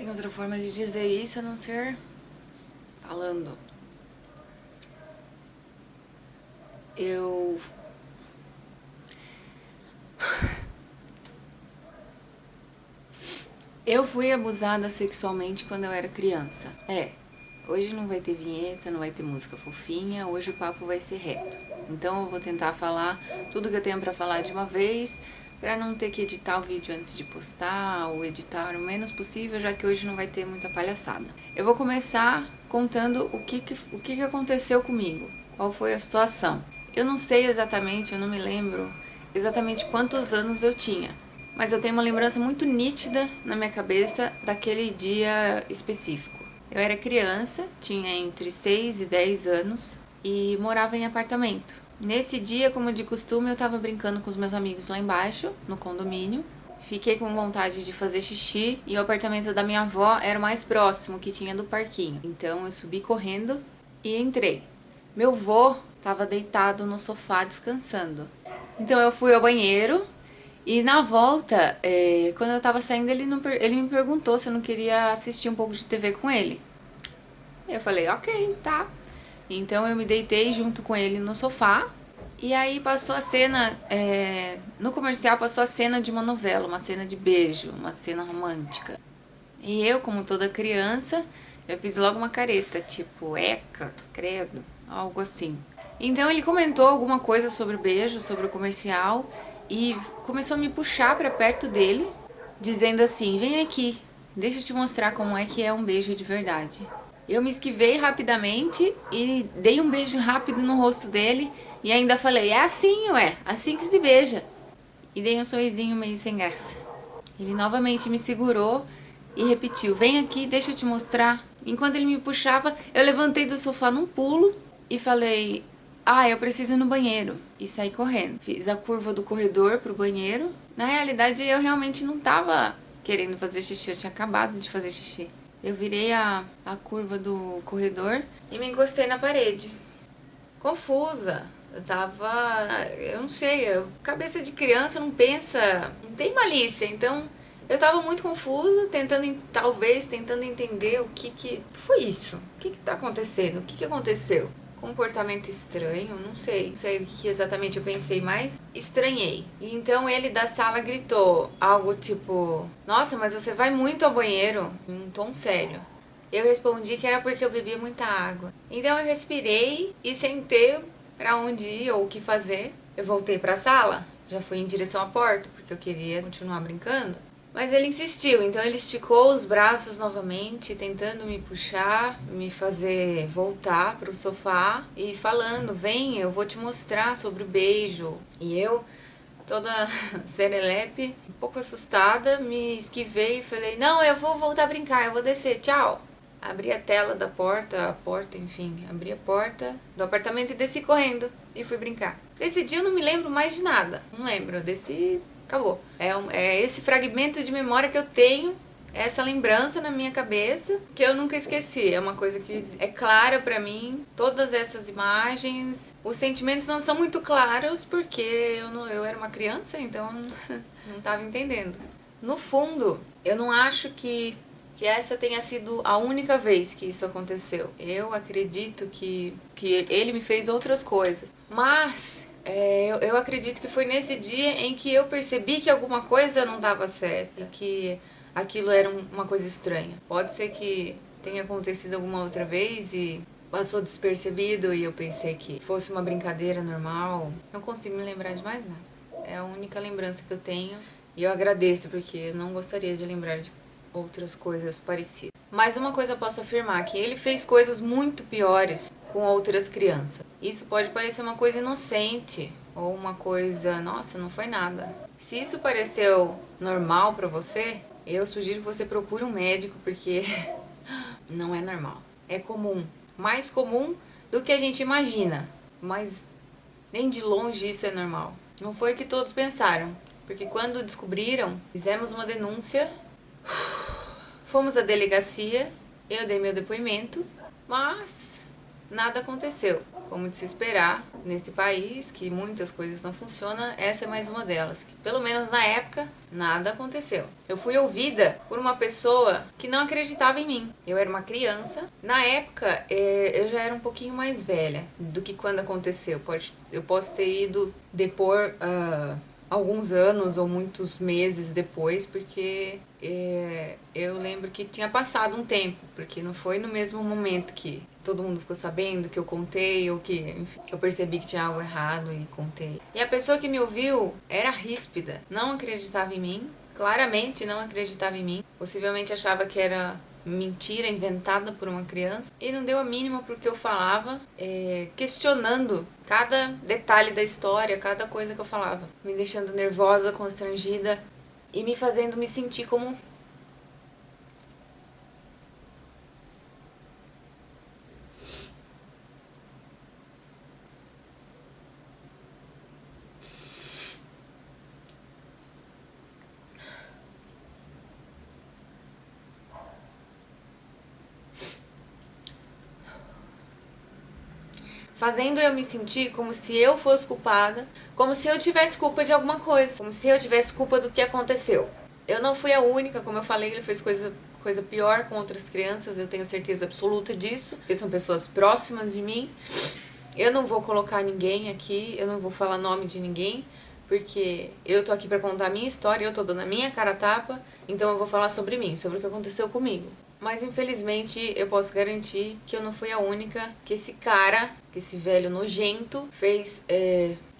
tem outra forma de dizer isso a não ser falando. Eu fui abusada sexualmente quando eu era criança. Hoje não vai ter vinheta, não vai ter música fofinha, hoje o papo vai ser reto. Então eu vou tentar falar tudo que eu tenho pra falar de uma vez, pra não ter que editar o vídeo antes de postar, ou editar o menos possível, já que hoje não vai ter muita palhaçada. Eu vou começar contando o que aconteceu comigo, qual foi a situação. Eu não sei exatamente, eu não me lembro exatamente quantos anos eu tinha, mas eu tenho uma lembrança muito nítida na minha cabeça daquele dia específico. Eu era criança, tinha entre 6 e 10 anos e morava em apartamento. Nesse dia, como de costume, eu tava brincando com os meus amigos lá embaixo, no condomínio. Fiquei com vontade de fazer xixi e o apartamento da minha avó era o mais próximo que tinha do parquinho. Então eu subi correndo e entrei. Meu vô tava deitado no sofá descansando. Então eu fui ao banheiro e na volta, quando eu tava saindo, ele me perguntou se eu não queria assistir um pouco de TV com ele. Eu falei, ok, tá. Então eu me deitei junto com ele no sofá. E aí passou a cena, no comercial passou a cena de uma novela, uma cena de beijo, uma cena romântica. E eu, como toda criança, eu fiz logo uma careta, tipo, eca, credo, algo assim. Então ele comentou alguma coisa sobre o beijo, sobre o comercial, e começou a me puxar pra perto dele, dizendo assim, vem aqui, deixa eu te mostrar como é que é um beijo de verdade. Eu me esquivei rapidamente e dei um beijo rápido no rosto dele e ainda falei, é assim, ué, assim que se beija. E dei um sorrisinho meio sem graça. Ele novamente me segurou e repetiu, vem aqui, deixa eu te mostrar. Enquanto ele me puxava, eu levantei do sofá num pulo e falei, eu preciso ir no banheiro. E saí correndo. Fiz a curva do corredor pro banheiro. Na realidade, eu realmente não tava querendo fazer xixi, eu tinha acabado de fazer xixi. Eu virei a curva do corredor e me encostei na parede. Confusa. Eu não sei, cabeça de criança não pensa, não tem malícia, então eu tava muito confusa, talvez tentando entender o que foi isso, o que tá acontecendo, o que aconteceu. Comportamento estranho, não sei o que exatamente eu pensei, mas estranhei. E então ele da sala gritou algo tipo, nossa, mas você vai muito ao banheiro, em um tom sério. Eu respondi que era porque eu bebia muita água. Então eu respirei e sentei pra onde ir ou o que fazer. Eu voltei pra sala, já fui em direção à porta, porque eu queria continuar brincando. Mas ele insistiu, então ele esticou os braços novamente, tentando me puxar, me fazer voltar pro sofá e falando, vem, eu vou te mostrar sobre o beijo. E eu, toda serelepe, um pouco assustada, me esquivei e falei, não, eu vou voltar a brincar, eu vou descer, tchau. Abri a tela da porta, abri a porta do apartamento e desci correndo e fui brincar. Desse dia eu não me lembro mais de nada, não lembro, eu desci, acabou. É esse fragmento de memória que eu tenho, essa lembrança na minha cabeça que eu nunca esqueci. É uma coisa que é clara pra mim, todas essas imagens. Os sentimentos não são muito claros porque eu era uma criança, então não tava entendendo. No fundo, eu não acho que essa tenha sido a única vez que isso aconteceu. Eu acredito que ele me fez outras coisas. Mas eu acredito que foi nesse dia em que eu percebi que alguma coisa não estava certa, que aquilo era uma coisa estranha. Pode ser que tenha acontecido alguma outra vez e passou despercebido e eu pensei que fosse uma brincadeira normal. Não consigo me lembrar de mais nada. É a única lembrança que eu tenho e eu agradeço porque eu não gostaria de lembrar de outras coisas parecidas. Mas uma coisa eu posso afirmar, que ele fez coisas muito piores com outras crianças. Isso pode parecer uma coisa inocente, ou uma coisa, nossa, não foi nada. Se isso pareceu normal pra você, eu sugiro que você procure um médico, porque não é normal. É comum, mais comum do que a gente imagina, mas nem de longe isso é normal. Não foi o que todos pensaram, porque quando descobriram, fizemos uma denúncia. Fomos à delegacia, eu dei meu depoimento, mas nada aconteceu. Como de se esperar, nesse país, que muitas coisas não funcionam, essa é mais uma delas. Que, pelo menos na época, nada aconteceu. Eu fui ouvida por uma pessoa que não acreditava em mim. Eu era uma criança. Na época, eu já era um pouquinho mais velha do que quando aconteceu. Eu posso ter ido depor alguns anos ou muitos meses depois, porque eu lembro que tinha passado um tempo, porque não foi no mesmo momento que todo mundo ficou sabendo que eu contei, ou que, enfim, eu percebi que tinha algo errado e contei. E a pessoa que me ouviu era ríspida, não acreditava em mim, claramente não acreditava em mim, possivelmente achava que era mentira inventada por uma criança, e não deu a mínima pro que eu falava, questionando cada detalhe da história, cada coisa que eu falava, me deixando nervosa, constrangida e me fazendo me sentir como fazendo eu me sentir como se eu fosse culpada, como se eu tivesse culpa de alguma coisa, como se eu tivesse culpa do que aconteceu. Eu não fui a única, como eu falei, ele fez coisa pior com outras crianças, eu tenho certeza absoluta disso, porque são pessoas próximas de mim. Eu não vou colocar ninguém aqui, eu não vou falar nome de ninguém, porque eu tô aqui pra contar a minha história, eu tô dando a minha cara a tapa, então eu vou falar sobre mim, sobre o que aconteceu comigo. Mas infelizmente eu posso garantir que eu não fui a única, que esse cara, que esse velho nojento, fez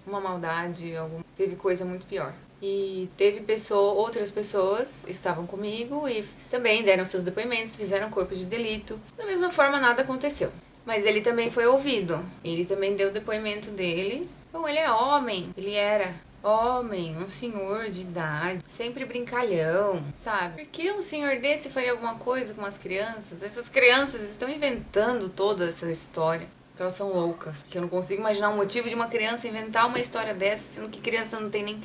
uma maldade, teve coisa muito pior. E teve outras pessoas estavam comigo e também deram seus depoimentos, fizeram corpo de delito. Da mesma forma, nada aconteceu. Mas ele também foi ouvido. Ele também deu o depoimento dele. Bom, ele é homem. Ele era homem, um senhor de idade, sempre brincalhão, sabe? Por que um senhor desse faria alguma coisa com as crianças? Essas crianças estão inventando toda essa história. Porque elas são loucas. Que eu não consigo imaginar o motivo de uma criança inventar uma história dessa, sendo que criança não tem nem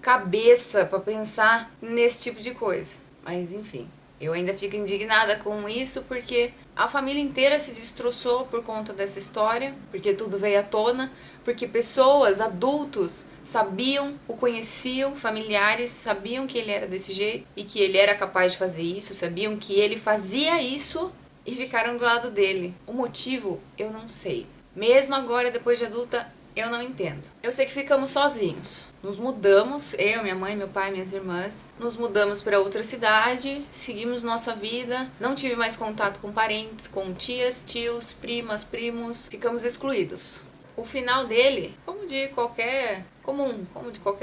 cabeça pra pensar nesse tipo de coisa. Mas enfim, eu ainda fico indignada com isso porque a família inteira se destroçou por conta dessa história, porque tudo veio à tona, porque pessoas, adultos, sabiam, o conheciam, familiares sabiam que ele era desse jeito e que ele era capaz de fazer isso, sabiam que ele fazia isso e ficaram do lado dele. O motivo eu não sei. Mesmo agora, depois de adulta, eu não entendo. Eu sei que ficamos sozinhos. Nos mudamos, eu, minha mãe, meu pai, minhas irmãs, nos mudamos para outra cidade, seguimos nossa vida, não tive mais contato com parentes, com tias, tios, primas, primos, ficamos excluídos. O final dele, como de qualquer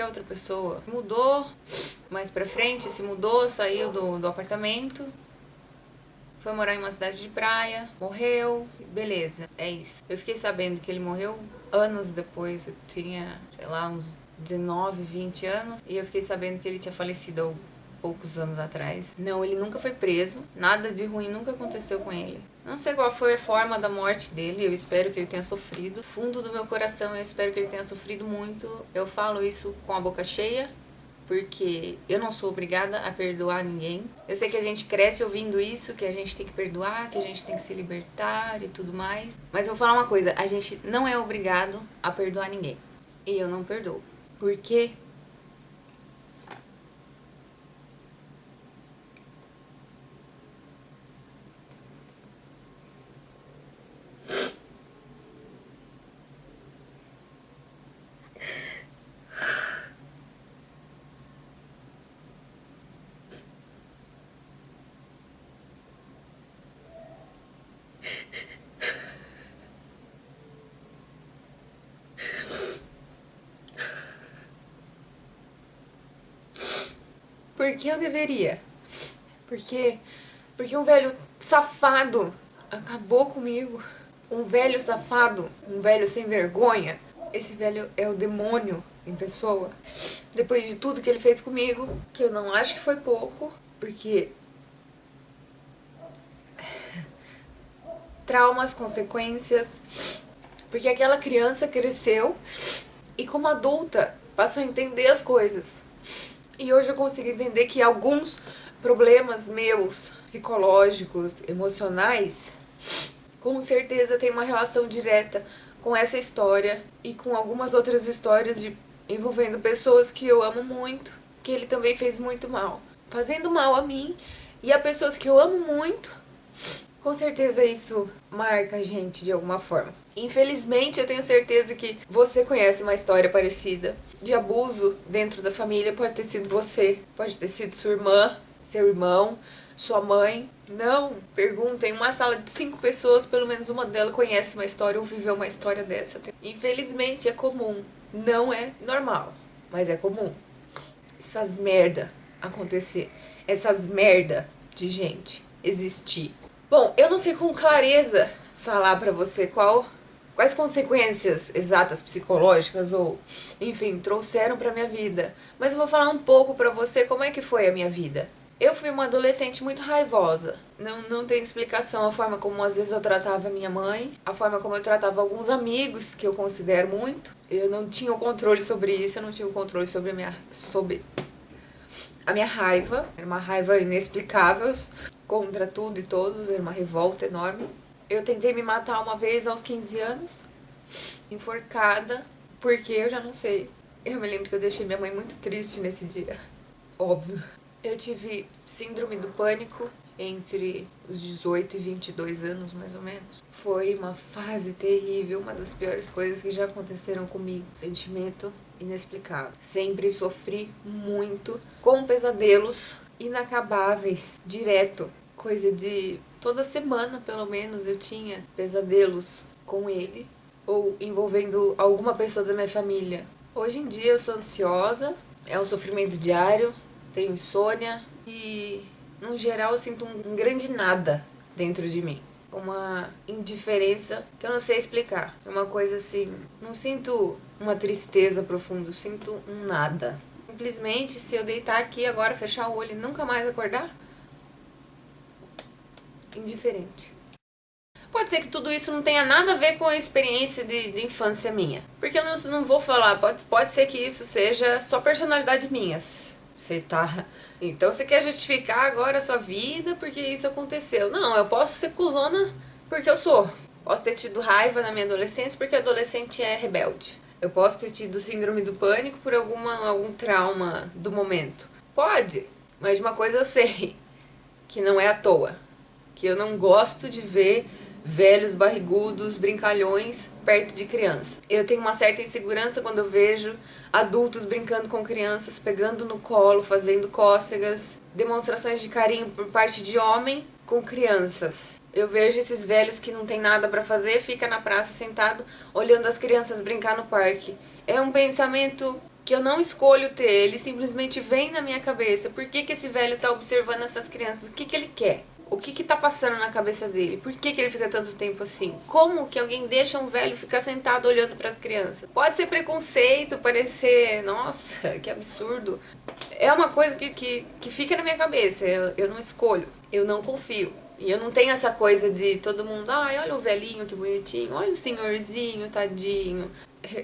outra pessoa, mudou mais pra frente, se mudou, saiu do apartamento, foi morar em uma cidade de praia, morreu, beleza, é isso. Eu fiquei sabendo que ele morreu anos depois, eu tinha, sei lá, uns 19, 20 anos, e eu fiquei sabendo que ele tinha falecido há poucos anos atrás. Não, ele nunca foi preso, nada de ruim nunca aconteceu com ele. Não sei qual foi a forma da morte dele, eu espero que ele tenha sofrido. Fundo do meu coração, eu espero que ele tenha sofrido muito. Eu falo isso com a boca cheia, porque eu não sou obrigada a perdoar ninguém. Eu sei que a gente cresce ouvindo isso, que a gente tem que perdoar, que a gente tem que se libertar e tudo mais. Mas eu vou falar uma coisa, a gente não é obrigado a perdoar ninguém. E eu não perdoo. Por quê? Porque eu deveria. Porque um velho safado acabou comigo. Um velho safado, um velho sem vergonha. Esse velho é o demônio em pessoa. Depois de tudo que ele fez comigo, que eu não acho que foi pouco, porque traumas, consequências, porque aquela criança cresceu e como adulta passou a entender as coisas. E hoje eu consigo entender que alguns problemas meus, psicológicos, emocionais, com certeza tem uma relação direta com essa história e com algumas outras histórias envolvendo pessoas que eu amo muito, que ele também fez muito mal, fazendo mal a mim e a pessoas que eu amo muito. Com certeza isso marca a gente de alguma forma. Infelizmente, eu tenho certeza que você conhece uma história parecida de abuso dentro da família. Pode ter sido você, pode ter sido sua irmã, seu irmão, sua mãe. Não, perguntem, uma sala de 5 pessoas, pelo menos uma delas conhece uma história ou viveu uma história dessa. Infelizmente é comum, não é normal, mas é comum. Essas merda acontecer, essas merda de gente existir. Bom, eu não sei com clareza falar pra você quais consequências exatas psicológicas ou, enfim, trouxeram pra minha vida. Mas eu vou falar um pouco pra você como é que foi a minha vida. Eu fui uma adolescente muito raivosa. Não tem explicação a forma como às vezes eu tratava minha mãe, a forma como eu tratava alguns amigos que eu considero muito. Eu não tinha o controle sobre isso, eu não tinha o controle sobre a minha raiva. Era uma raiva inexplicável contra tudo e todos, era uma revolta enorme. Eu tentei me matar uma vez aos 15 anos, enforcada, porque eu já não sei. Eu me lembro que eu deixei minha mãe muito triste nesse dia. Óbvio. Eu tive síndrome do pânico entre os 18 e 22 anos, mais ou menos. Foi uma fase terrível, uma das piores coisas que já aconteceram comigo. Sentimento inexplicável. Sempre sofri muito, com pesadelos inacabáveis, direto. Coisa de toda semana, pelo menos, eu tinha pesadelos com ele ou envolvendo alguma pessoa da minha família. Hoje em dia eu sou ansiosa, é um sofrimento diário, tenho insônia e, no geral, eu sinto um grande nada dentro de mim. Uma indiferença que eu não sei explicar. É uma coisa assim, não sinto uma tristeza profunda, sinto um nada. Simplesmente, se eu deitar aqui agora, fechar o olho e nunca mais acordar, indiferente. Pode ser que tudo isso não tenha nada a ver com a experiência de infância minha. Porque eu não vou falar, pode ser que isso seja só personalidade minha. Você tá... Então você quer justificar agora a sua vida porque isso aconteceu. Não, eu posso ser cuzona porque eu sou. Posso ter tido raiva na minha adolescência porque adolescente é rebelde. Eu posso ter tido síndrome do pânico por algum trauma do momento. Pode, mas de uma coisa eu sei, que não é à toa. Que eu não gosto de ver velhos barrigudos, brincalhões perto de criança. Eu tenho uma certa insegurança quando eu vejo adultos brincando com crianças, pegando no colo, fazendo cócegas, demonstrações de carinho por parte de homem com crianças. Eu vejo esses velhos que não tem nada pra fazer, fica na praça sentado olhando as crianças brincar no parque. É um pensamento que eu não escolho ter, ele simplesmente vem na minha cabeça. Por que esse velho tá observando essas crianças? O que ele quer? O que tá passando na cabeça dele? Por que ele fica tanto tempo assim? Como que alguém deixa um velho ficar sentado olhando pras crianças? Pode ser preconceito, parecer, nossa, que absurdo. É uma coisa que fica na minha cabeça, eu não escolho, eu não confio. E eu não tenho essa coisa de todo mundo, ai, olha o velhinho que bonitinho, olha o senhorzinho, tadinho.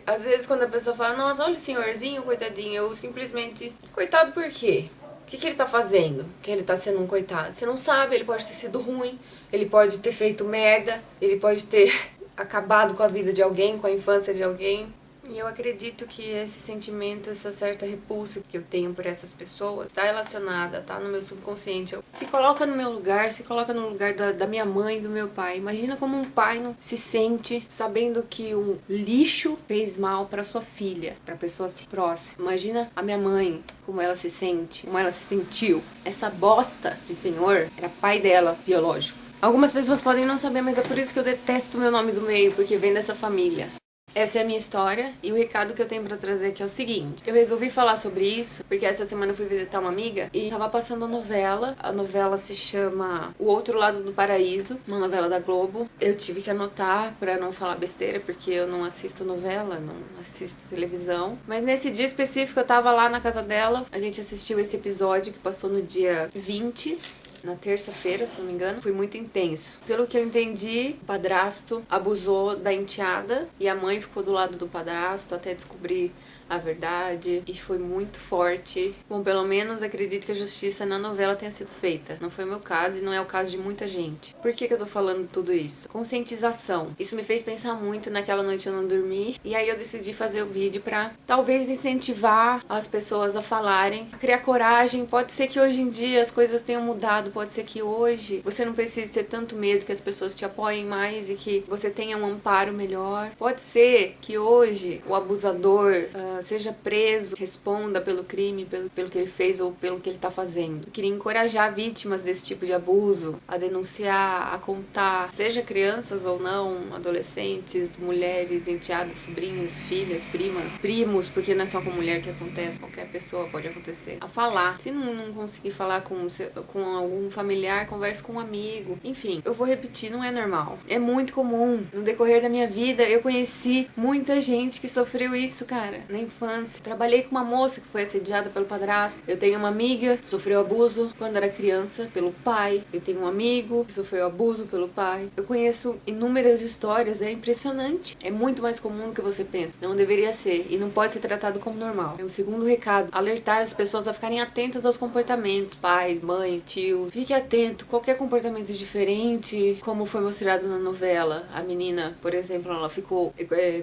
Às vezes quando a pessoa fala, nossa, olha o senhorzinho, coitadinho, eu simplesmente, coitado por quê? O que ele tá fazendo? Que ele tá sendo um coitado? Você não sabe, ele pode ter sido ruim, ele pode ter feito merda, ele pode ter acabado com a vida de alguém, com a infância de alguém. E eu acredito que esse sentimento, essa certa repulsa que eu tenho por essas pessoas, está relacionada, tá no meu subconsciente. Se coloca no meu lugar, se coloca no lugar da minha mãe e do meu pai. Imagina como um pai não se sente sabendo que um lixo fez mal para sua filha, para pessoas próximas. Imagina a minha mãe, como ela se sente, como ela se sentiu. Essa bosta de senhor era pai dela, biológico. Algumas pessoas podem não saber, mas é por isso que eu detesto o meu nome do meio, porque vem dessa família. Essa é a minha história e o recado que eu tenho pra trazer aqui é o seguinte. Eu resolvi falar sobre isso porque essa semana eu fui visitar uma amiga e tava passando a novela. A novela se chama O Outro Lado do Paraíso, uma novela da Globo. Eu tive que anotar pra não falar besteira porque eu não assisto novela, não assisto televisão. Mas nesse dia específico eu tava lá na casa dela, a gente assistiu esse episódio que passou no dia 20. na terça-feira, se não me engano, foi muito intenso. Pelo que eu entendi, o padrasto abusou da enteada e a mãe ficou do lado do padrasto até descobrir a verdade, e foi muito forte. Bom, pelo menos acredito que a justiça na novela tenha sido feita. Não foi o meu caso e não é o caso de muita gente. Por que eu tô falando tudo isso? Conscientização. Isso me fez pensar muito. Naquela noite eu não dormi, e aí eu decidi fazer o vídeo pra talvez incentivar as pessoas a falarem, a criar coragem. Pode ser que hoje em dia as coisas tenham mudado, pode ser que hoje você não precise ter tanto medo, que as pessoas te apoiem mais e que você tenha um amparo melhor. Pode ser que hoje o abusador seja preso, responda pelo crime, pelo que ele fez ou pelo que ele tá fazendo. Eu queria encorajar vítimas desse tipo de abuso a denunciar, a contar, seja crianças ou não, adolescentes, mulheres, enteadas, sobrinhas, filhas, primas, primos, porque não é só com mulher que acontece, qualquer pessoa pode acontecer. A falar. Se não conseguir falar com algum familiar, converse com um amigo. Enfim, eu vou repetir, não é normal. É muito comum. No decorrer da minha vida, eu conheci muita gente que sofreu isso, cara, na infância. Trabalhei com uma moça que foi assediada pelo padrasto. Eu tenho uma amiga que sofreu abuso quando era criança pelo pai. Eu tenho um amigo que sofreu abuso pelo pai. Eu conheço inúmeras histórias, é impressionante. É muito mais comum do que você pensa. Não deveria ser e não pode ser tratado como normal. É o segundo recado: alertar as pessoas a ficarem atentas aos comportamentos. Pais, mães, tios. Fique atento. Qualquer comportamento diferente, como foi mostrado na novela. A menina, por exemplo, ela ficou...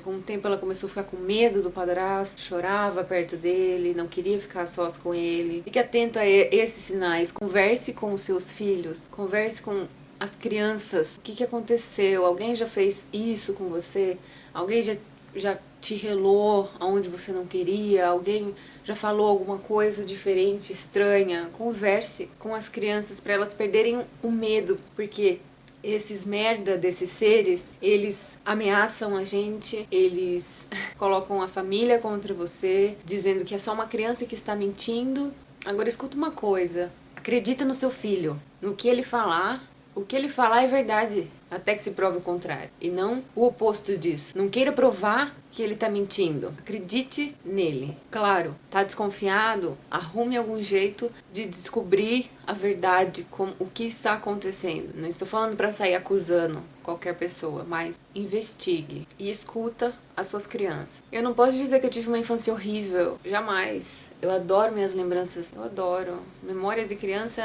com o tempo ela começou a ficar com medo do padrasto, chorava perto dele, não queria ficar sós com ele. Fique atento a esses sinais. Converse com os seus filhos. Converse com as crianças. O que aconteceu? Alguém já fez isso com você? Alguém já te relou aonde você não queria? Alguém já falou alguma coisa diferente, estranha? Converse com as crianças para elas perderem o medo, porque esses merda desses seres, eles ameaçam a gente, eles colocam a família contra você, dizendo que é só uma criança que está mentindo. Agora escuta uma coisa, acredita no seu filho, no que ele falar. O que ele falar é verdade, até que se prove o contrário. E não o oposto disso. Não queira provar que ele tá mentindo. Acredite nele. Claro, tá desconfiado? Arrume algum jeito de descobrir a verdade, o que está acontecendo. Não estou falando para sair acusando qualquer pessoa, mas investigue e escuta as suas crianças. Eu não posso dizer que eu tive uma infância horrível, jamais. Eu adoro minhas lembranças, eu adoro. Memória de criança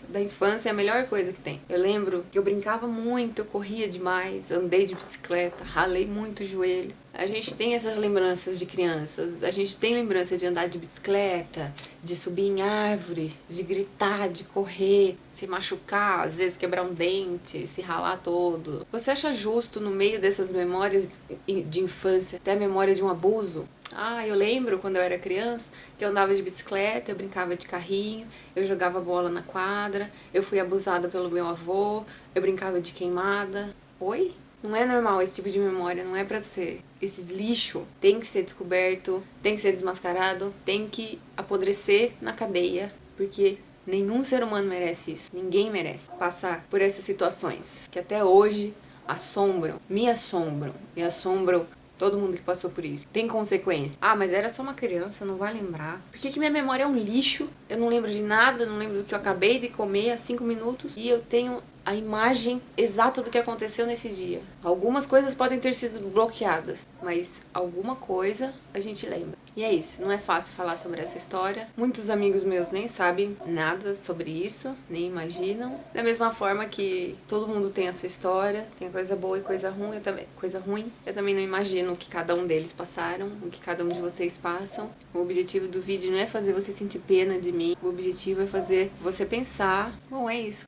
da infância é a melhor coisa que tem. Eu lembro que eu brincava muito, eu corria demais, andei de bicicleta, ralei muito o joelho. A gente tem essas lembranças de crianças, a gente tem lembrança de andar de bicicleta, de subir em árvore, de gritar, de correr, se machucar, às vezes quebrar um dente, se ralar todo. Você acha justo, no meio dessas memórias de infância, ter a memória de um abuso? Eu lembro quando eu era criança que eu andava de bicicleta, eu brincava de carrinho, eu jogava bola na quadra, eu fui abusada pelo meu avô, eu brincava de queimada. Oi? Não é normal esse tipo de memória, não é pra ser. Esses lixo tem que ser descoberto, tem que ser desmascarado, tem que apodrecer na cadeia, porque nenhum ser humano merece isso. Ninguém merece passar por essas situações que até hoje me assombram e assombram todo mundo que passou por isso. Tem consequência. Mas era só uma criança, não vai lembrar. Por que minha memória é um lixo? Eu não lembro de nada, não lembro do que eu acabei de comer há 5 minutos e eu tenho a imagem exata do que aconteceu nesse dia. Algumas coisas podem ter sido bloqueadas, mas alguma coisa a gente lembra. E é isso, não é fácil falar sobre essa história. Muitos amigos meus nem sabem nada sobre isso, nem imaginam. Da mesma forma que todo mundo tem a sua história, tem coisa boa e coisa ruim. Eu também não imagino o que cada um deles passaram, o que cada um de vocês passam. O objetivo do vídeo não é fazer você sentir pena de mim, o objetivo é fazer você pensar. Bom, é isso.